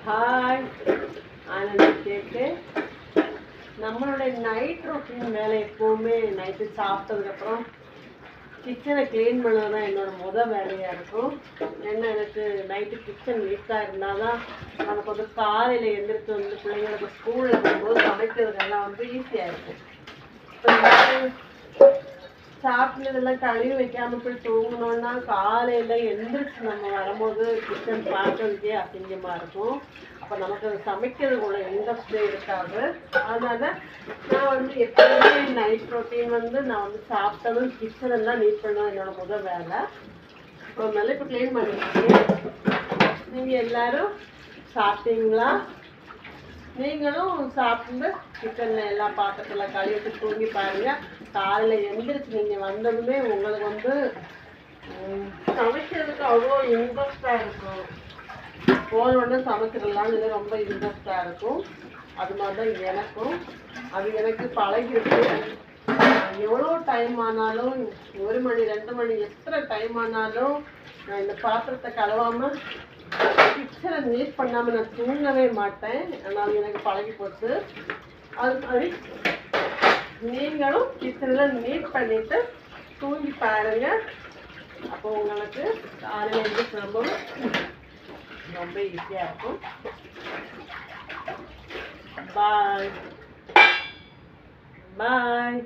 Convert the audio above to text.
Hi Anandhi கேக்கு. நம்மளுடைய night routine வேலை எப்போவுமே நைட்டு சாப்பிட்டதுக்கப்புறம் கிச்சனை க்ளீன் பண்ணது தான் என்னோடய வேலையாக இருக்கும். ஏன்னா எனக்கு நைட்டு கிச்சன் நீட்டாக இருந்தால் தான் நமக்கு வந்து காலையில் எழுந்திரிச்சு வந்து பிள்ளைங்களுக்கு ஸ்கூலில் போகும்போது சமைக்கிறதுக்கெல்லாம் வந்து ஈஸியாக இருக்கும். சாப்பிட்டதெல்லாம் கழுவி வைக்காமல் போய் தூங்கினோன்னா காலையில் எழுந்திரிச்சு நம்ம வரும்போது கிச்சன் பார்க்கறதுக்கே அசிங்கமாக இருக்கும். அப்போ நமக்கு அது சமைக்கிறதுக்குள்ள இன்ட்ரெஸ்டே இருக்காது. அதனால் நான் வந்து எப்போவுமே நைட் ரொட்டீன் வந்து நான் வந்து சாப்பிட்டதும் கிச்சனெல்லாம் நீட் பண்ணுவேன். என்னோடய வேலை. அதனால இப்போ க்ளீன் பண்ணிருக்கேன். நீங்கள் எல்லோரும் சாப்பிட்டீங்களா? நீங்களும் சாப்பிட்டு கிச்சனில் எல்லா பாத்திரத்தில் கழுவிட்டு தூங்கி பாருங்கள். காலையில் எழுந்திரிச்சு நீங்கள் வந்ததுமே உங்களுக்கு வந்து சமைக்கிறதுக்கு அவ்வளோ இன்ட்ரெஸ்டாக இருக்கும். போன உடனே சமைக்கிறதுலாம் ரொம்ப இன்ட்ரெஸ்டாக இருக்கும். அது மாதிரி தான் எனக்கும். அது எனக்கு பழகிருக்கு. எவ்வளோ டைம் ஆனாலும் 1 மணி 2 மணி எத்தனை டைம் ஆனாலும் நான் இந்த பாத்திரத்தை கழுவாமல் கிச்சனை நீட் பண்ணாமல் நான் தூங்கவே மாட்டேன். ஆனால் எனக்கு பழகி போச்சு. அது மாதிரி நீங்களும் கிச்சனில் நீட் பண்ணிவிட்டு தூங்கி பாருங்கள். அப்போ உங்களுக்கு காலையில் எழுந்திரிச்சு ரொம்ப ஈஸியாக இருக்கும். பாய் பாய்.